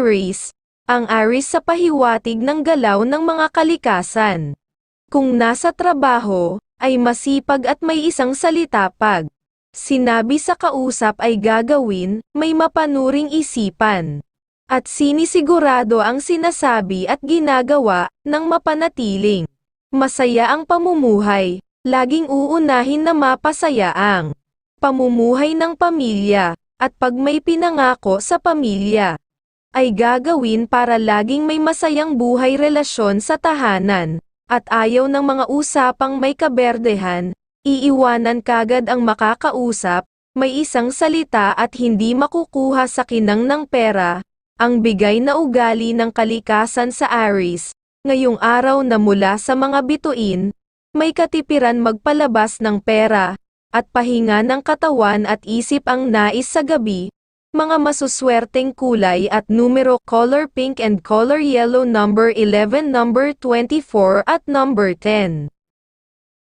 Aries. Ang Aries sa pahiwatig ng galaw ng mga kalikasan. Kung nasa trabaho, ay masipag at may isang salita pag sinabi sa kausap ay gagawin, may mapanuring isipan. At sinisigurado ang sinasabi at ginagawa, ng mapanatiling masaya ang pamumuhay. Laging uunahin na mapasaya ang pamumuhay ng pamilya, at pag may pinangako sa pamilya, ay gagawin para laging may masayang buhay relasyon sa tahanan, at ayaw ng mga usapang may kaberdehan, iiwanan kagad ang makakausap, may isang salita at hindi makukuha sa kinang ng pera, ang bigay na ugali ng kalikasan sa Aries, ngayong araw na mula sa mga bituin, may katipiran magpalabas ng pera, at pahinga ng katawan at isip ang nais sa gabi. Mga masuswerteng kulay at numero color pink and color yellow number 11, number 24 at number 10.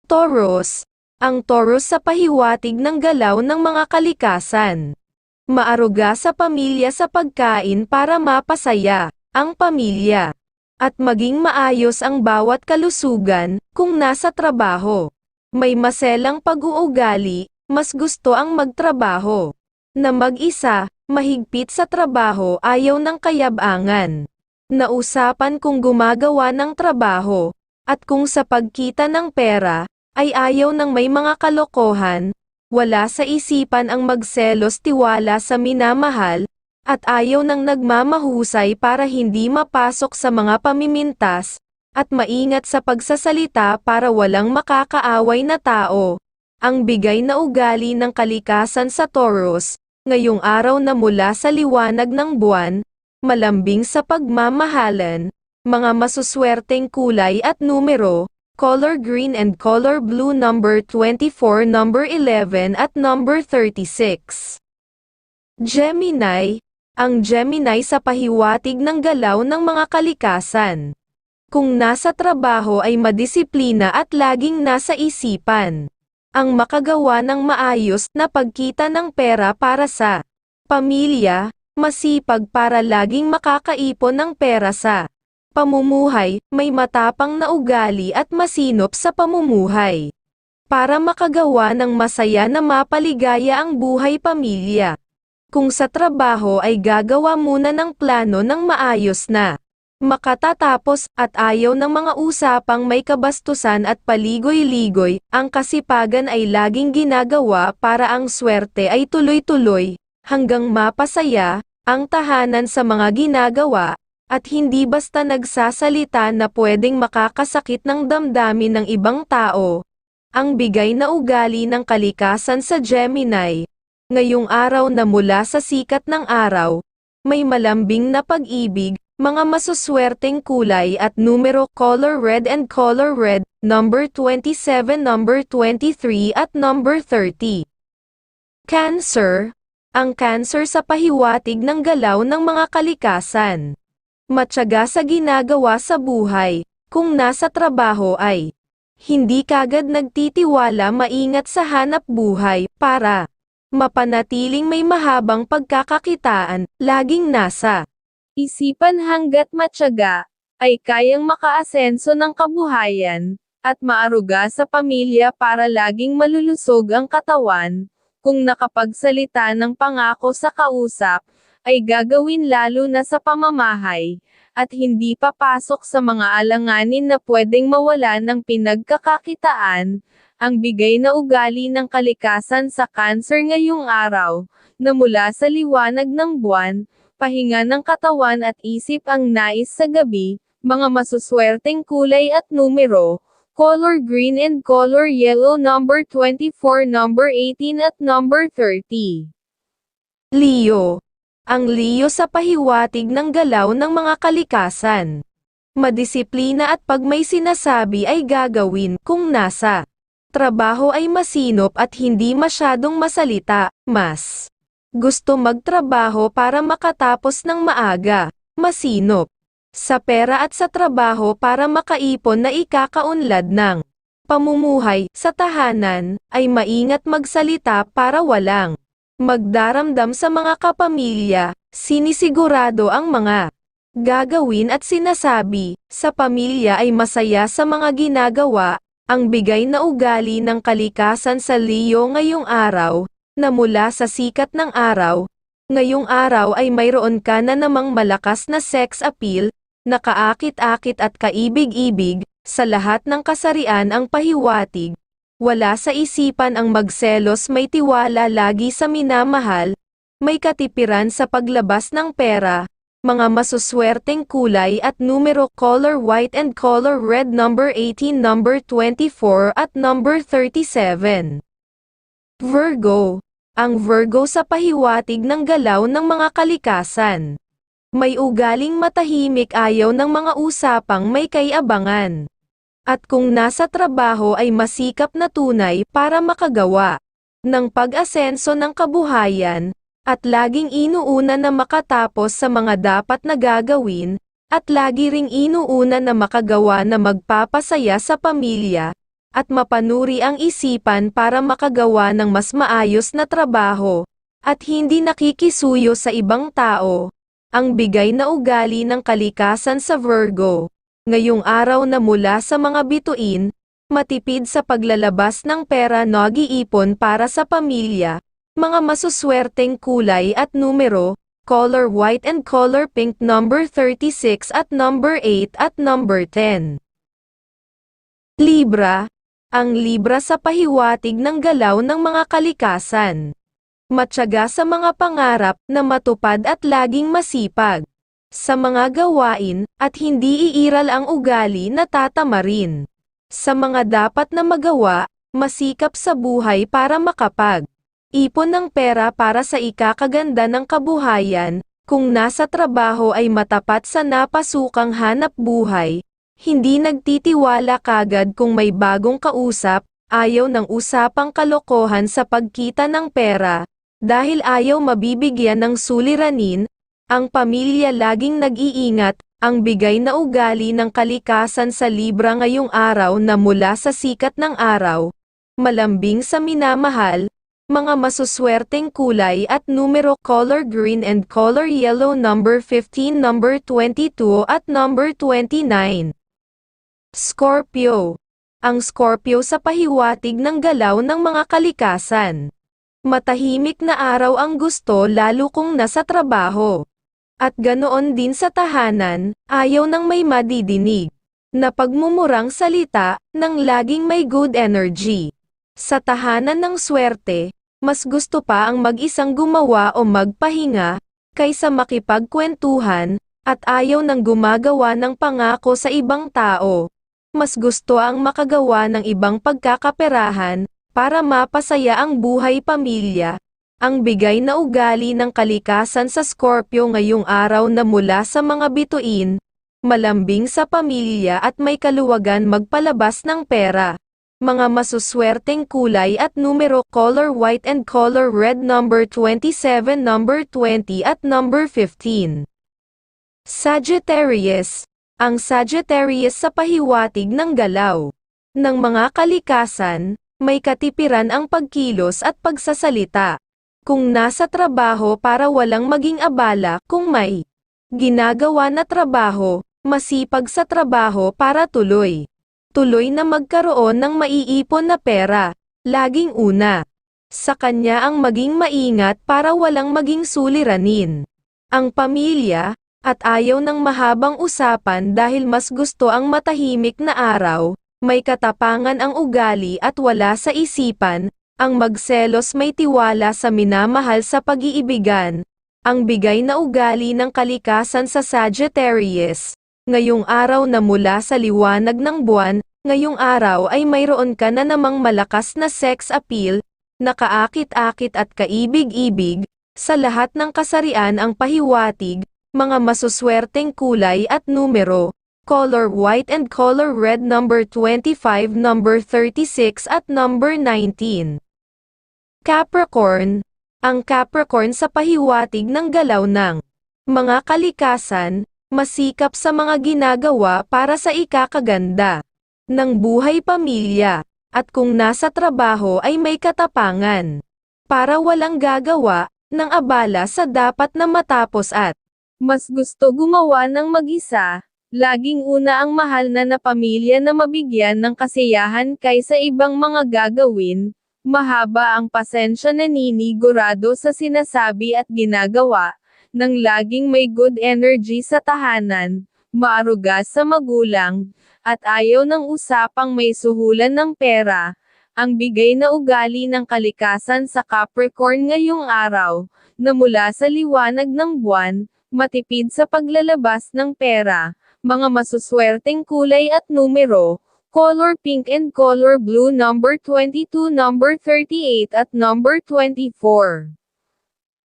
Taurus. Ang Taurus sa pahiwatig ng galaw ng mga kalikasan. Maaruga sa pamilya sa pagkain para mapasaya ang pamilya. At maging maayos ang bawat kalusugan kung nasa trabaho. May maselang pag-uugali, mas gusto ang magtrabaho. Na mag-isa, mahigpit sa trabaho ayaw ng kayabangan. Nausapan kung gumagawa ng trabaho, at kung sa pagkita ng pera, ay ayaw ng may mga kalokohan, wala sa isipan ang magselos tiwala sa minamahal, at ayaw ng nagmamahusay para hindi mapasok sa mga pamimintas, at maingat sa pagsasalita para walang makakaaway na tao. Ang bigay na ugali ng kalikasan sa Taurus, ngayong araw na mula sa liwanag ng buwan, malambing sa pagmamahalan, mga masuswerteng kulay at numero, color green and color blue number 24, number 11 at number 36. Gemini. Ang Gemini sa pahiwatig ng galaw ng mga kalikasan. Kung nasa trabaho ay madisiplina at laging nasa isipan. Ang makagawa ng maayos na pagkita ng pera para sa pamilya, masipag para laging makakaipon ng pera sa pamumuhay, may matapang na ugali at masinop sa pamumuhay. Para makagawa ng masaya na mapaligaya ang buhay pamilya. Kung sa trabaho ay gagawa muna ng plano ng maayos na makatatapos at ayaw ng mga usapang may kabastusan at paligoy-ligoy, ang kasipagan ay laging ginagawa para ang swerte ay tuloy-tuloy, hanggang mapasaya ang tahanan sa mga ginagawa, at hindi basta nagsasalita na pwedeng makakasakit ng damdamin ng ibang tao. Ang bigay na ugali ng kalikasan sa Gemini, ngayong araw na mula sa sikat ng araw, may malambing na pag-ibig, mga masuswerteng kulay at numero color red and color red, number 27, number 23 at number 30. Cancer. Ang Cancer sa pahiwatig ng galaw ng mga kalikasan. Matyaga sa ginagawa sa buhay, kung nasa trabaho ay hindi kagad nagtitiwala, maingat sa hanap buhay, para mapanatiling may mahabang pagkakakitaan, laging nasa isipan hanggat matyaga, ay kayang makaasenso ng kabuhayan, at maaruga sa pamilya para laging malulusog ang katawan, kung nakapagsalita ng pangako sa kausap, ay gagawin lalo na sa pamamahay, at hindi papasok sa mga alanganin na pwedeng mawala ng pinagkakakitaan, ang bigay na ugali ng kalikasan sa Cancer ngayong araw, na mula sa liwanag ng buwan, pahinga ng katawan at isip ang nais sa gabi, mga masuswerteng kulay at numero, color green and color yellow number 24, number 18 at number 30. Leo. Ang Leo sa pahiwatig ng galaw ng mga kalikasan. Madisiplina at pag may sinasabi ay gagawin, kung nasa trabaho ay masinop at hindi masyadong masalita, mas gusto magtrabaho para makatapos ng maaga, masinop sa pera at sa trabaho para makaipon na ikakaunlad ng pamumuhay. Sa tahanan, ay maingat magsalita para walang magdaramdam sa mga kapamilya, Sinisigurado ang mga gagawin at sinasabi sa pamilya ay masaya sa mga ginagawa, ang bigay na ugali ng kalikasan sa Leo ngayong araw, na mula sa sikat ng araw. Ngayong araw ay mayroon ka na namang malakas na sex appeal, na kaakit-akit at kaibig-ibig, sa lahat ng kasarian ang pahiwatig. Wala sa isipan ang magselos, may tiwala lagi sa minamahal, may katipiran sa paglabas ng pera, mga masuswerteng kulay at numero color white and color red number 18, number 24 at number 37. Virgo. Ang Virgo sa pahiwatig ng galaw ng mga kalikasan. May ugaling matahimik, ayaw ng mga usapang may kaiabangan. At kung nasa trabaho ay masikap na tunay para makagawa ng pag-asenso ng kabuhayan, at laging inuuna na makatapos sa mga dapat na gagawin, at lagi ring inuuna na makagawa na magpapasaya sa pamilya, at mapanuri ang isipan para makagawa ng mas maayos na trabaho, at hindi nakikisuyo sa ibang tao. Ang bigay na ugali ng kalikasan sa Virgo, ngayong araw na mula sa mga bituin, matipid sa paglalabas ng pera, nag-iipon para sa pamilya, mga masuswerteng kulay at numero, color white and color pink number 36 at number 8 at number 10. Libra. Ang Libra sa pahiwatig ng galaw ng mga kalikasan. Matyaga sa mga pangarap na matupad at laging masipag sa mga gawain, at hindi iiral ang ugali na tatamarin sa mga dapat na magawa, masikap sa buhay para ipon ng pera para sa ikakaganda ng kabuhayan. Kung nasa trabaho ay matapat sa napasukang hanap buhay, hindi nagtitiwala kagad kung may bagong kausap, ayaw ng usapang kalokohan sa pagkita ng pera, dahil ayaw mabibigyan ng suliranin. Ang pamilya laging nag-iingat, ang bigay na ugali ng kalikasan sa Libra ngayong araw na mula sa sikat ng araw, malambing sa minamahal, mga masuswerteng kulay at numero color green and color yellow number 15, number 22 at number 29. Scorpio. Ang Scorpio sa pahiwatig ng galaw ng mga kalikasan. Matahimik na araw ang gusto lalo kung nasa trabaho. At ganoon din sa tahanan, ayaw ng may madidinig na pagmumurang salita, ng laging may good energy. Sa tahanan ng swerte, mas gusto pa ang mag-isang gumawa o magpahinga, kaysa makipagkwentuhan, at ayaw ng gumagawa ng pangako sa ibang tao. Mas gusto ang makagawa ng ibang pagkakaperahan, para mapasaya ang buhay pamilya. Ang bigay na ugali ng kalikasan sa Scorpio ngayong araw na mula sa mga bituin, malambing sa pamilya at may kaluwagan magpalabas ng pera. Mga masuswerteng kulay at numero color white and color red number 27, number 20 at number 15. Sagittarius. Ang Sagittarius sa pahiwatig ng galaw ng mga kalikasan, may katipiran ang pagkilos at pagsasalita. Kung nasa trabaho para walang maging abala, kung may ginagawa na trabaho, masipag sa trabaho para tuloy na magkaroon ng maiipon na pera, laging una sa kanya ang maging maingat para walang maging suliranin ang pamilya, at ayaw ng mahabang usapan dahil mas gusto ang matahimik na araw, may katapangan ang ugali at wala sa isipan, ang magselos, may tiwala sa minamahal sa pag-iibigan. Ang bigay na ugali ng kalikasan sa Sagittarius, ngayong araw na mula sa liwanag ng buwan, ngayong araw ay mayroon ka na namang malakas na sex appeal, na kaakit-akit at kaibig-ibig, sa lahat ng kasarian ang pahiwatig, mga masuswerteng kulay at numero, color white and color red number 25, number 36 at number 19. Capricorn. Ang Capricorn sa pahiwatig ng galaw ng mga kalikasan, masikap sa mga ginagawa para sa ikakaganda ng buhay pamilya, at kung nasa trabaho ay may katapangan para walang gagawa, ng abala sa dapat na matapos at mas gusto gumawa ng mag-isa. Laging una ang mahal na pamilya na mabigyan ng kasiyahan kaysa ibang mga gagawin. Mahaba ang pasensya na ninigurado sa sinasabi at ginagawa, nang laging may good energy sa tahanan, maaruga sa magulang, at ayaw ng usapang may suhulan ng pera. Ang bigay na ugali ng kalikasan sa Capricorn ngayong araw, na mula sa liwanag ng buwan, matipid sa paglalabas ng pera, mga masuswerteng kulay at numero, color pink and color blue number 22, number 38 at number 24.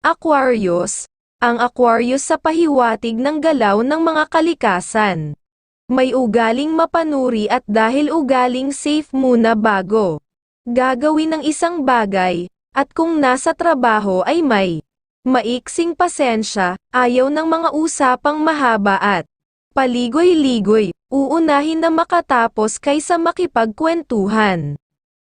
Aquarius. Ang Aquarius sa pahiwatig ng galaw ng mga kalikasan. May ugaling mapanuri at dahil ugaling safe muna bago gagawin ng isang bagay, at kung nasa trabaho ay may maiksing pasensya, ayaw ng mga usapang mahaba at paligoy-ligoy, uunahin na makatapos kaysa makipagkwentuhan.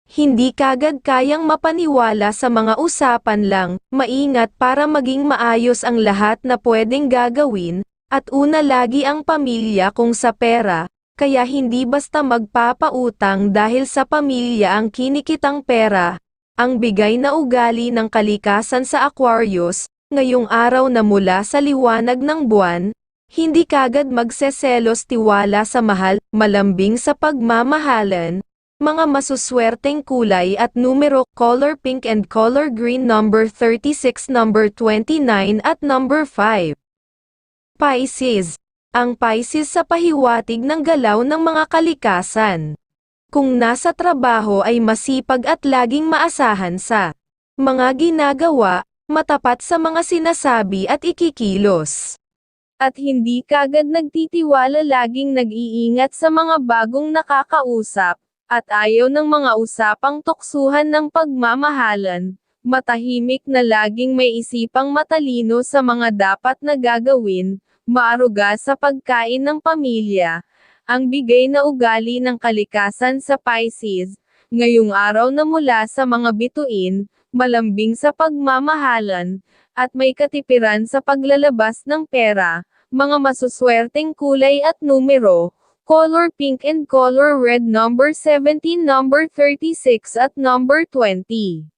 Hindi kagad kayang mapaniwala sa mga usapan lang, maingat para maging maayos ang lahat na pwedeng gagawin, at una lagi ang pamilya kung sa pera, kaya hindi basta magpapautang dahil sa pamilya ang kinikitang pera. Ang bigay na ugali ng kalikasan sa Aquarius, ngayong araw na mula sa liwanag ng buwan, hindi kagad magseselos tiwala sa mahal, malambing sa pagmamahalan, mga masuswerteng kulay at numero, color pink and color green number 36, number 29 at number 5. Pisces. Ang Pisces sa pahiwatig ng galaw ng mga kalikasan. Kung nasa trabaho ay masipag at laging maasahan sa mga ginagawa, matapat sa mga sinasabi at ikikilos. At hindi kagad nagtitiwala, laging nag-iingat sa mga bagong nakakausap, at ayaw ng mga usapang tuksuhan ng pagmamahalan, matahimik na laging may isipang matalino sa mga dapat na gagawin, maaruga sa pagkain ng pamilya. Ang bigay na ugali ng kalikasan sa Pisces, ngayong araw na mula sa mga bituin, malambing sa pagmamahalan, at may katipiran sa paglalabas ng pera, mga masuswerteng kulay at numero, color pink and color red number 17, number 36 at number 20.